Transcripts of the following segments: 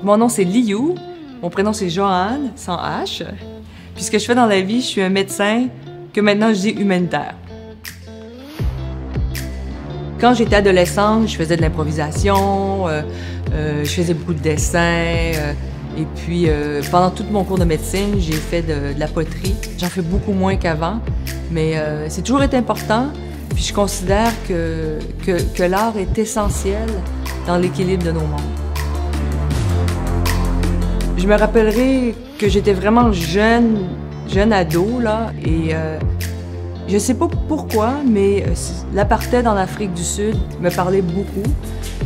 Mon nom, c'est Liu. Mon prénom, c'est Joanne, sans H. Puis ce que je fais dans la vie, je suis un médecin que maintenant je dis humanitaire. Quand j'étais adolescente, je faisais de l'improvisation, je faisais beaucoup de dessins. Et puis, pendant tout mon cours de médecine, j'ai fait de la poterie. J'en fais beaucoup moins qu'avant, mais c'est toujours été important. Puis je considère que l'art est essentiel dans l'équilibre de nos mondes. Je me rappellerai que j'étais vraiment jeune ado, là, et je sais pas pourquoi, mais l'apartheid en Afrique du Sud me parlait beaucoup.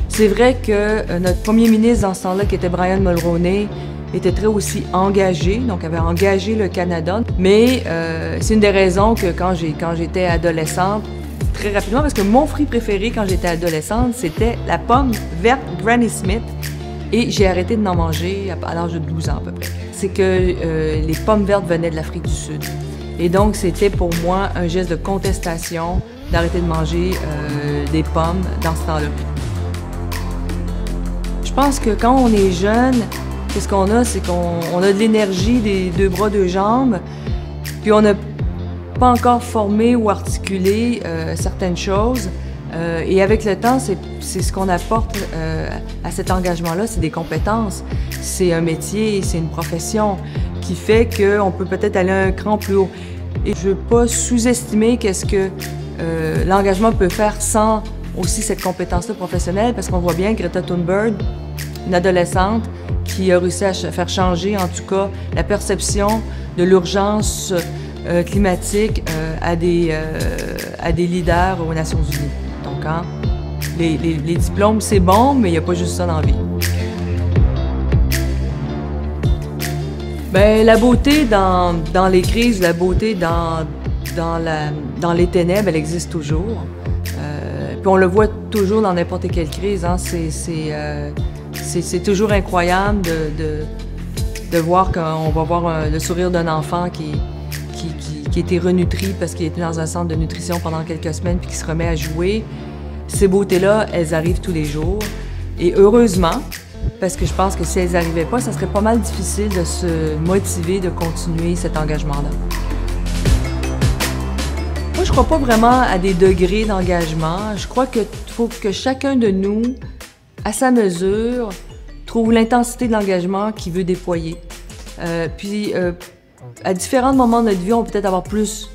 C'est vrai que notre premier ministre dans ce temps-là, qui était Brian Mulroney, était très aussi engagé, donc avait engagé le Canada. Mais c'est une des raisons que quand j'étais adolescente, très rapidement, parce que mon fruit préféré quand j'étais adolescente, c'était la pomme verte Granny Smith. Et j'ai arrêté de n'en manger à l'âge de 12 ans à peu près. C'est que les pommes vertes venaient de l'Afrique du Sud. Et donc, c'était pour moi un geste de contestation d'arrêter de manger des pommes dans ce temps-là. Je pense que quand on est jeune, qu'est-ce qu'on a? C'est qu'on a de l'énergie, des deux bras, deux jambes, puis on n'a pas encore formé ou articulé certaines choses. Et avec le temps, c'est ce qu'on apporte à cet engagement-là, c'est des compétences, c'est un métier, c'est une profession qui fait qu'on peut peut-être aller un cran plus haut. Et je ne veux pas sous-estimer qu'est-ce que l'engagement peut faire sans aussi cette compétence-là professionnelle, parce qu'on voit bien Greta Thunberg, une adolescente qui a réussi à faire changer, en tout cas, la perception de l'urgence climatique à des leaders aux Nations Unies. Donc, hein, les diplômes, c'est bon, mais il n'y a pas juste ça dans la vie. Bien, la beauté dans les crises, la beauté dans les ténèbres, elle existe toujours. Puis on le voit toujours dans n'importe quelle crise. Hein. C'est toujours incroyable de voir qu'on va voir le sourire d'un enfant qui était renutri parce qu'il était dans un centre de nutrition pendant quelques semaines puis qui se remet à jouer. Ces beautés-là, elles arrivent tous les jours. Et heureusement, parce que je pense que si elles n'arrivaient pas, ça serait pas mal difficile de se motiver, de continuer cet engagement-là. Moi, je crois pas vraiment à des degrés d'engagement. Je crois qu'il faut que chacun de nous, à sa mesure, trouve l'intensité de l'engagement qu'il veut déployer. À différents moments de notre vie, on peut peut-être avoir plus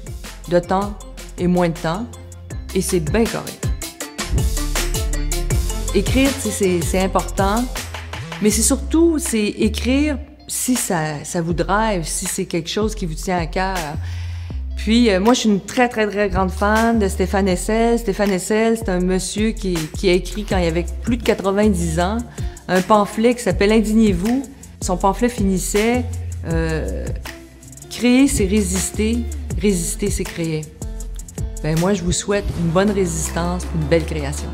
de temps et moins de temps, et c'est bien correct. Écrire, c'est important, mais c'est surtout écrire si ça vous drive, si c'est quelque chose qui vous tient à cœur. Puis moi, je suis une très, très, très grande fan de Stéphane Hessel. Stéphane Hessel, c'est un monsieur qui a écrit, quand il avait plus de 90 ans, un pamphlet qui s'appelle « Indignez-vous ». Son pamphlet finissait créer, c'est résister. Résister, c'est créer. Ben moi, je vous souhaite une bonne résistance, une belle création.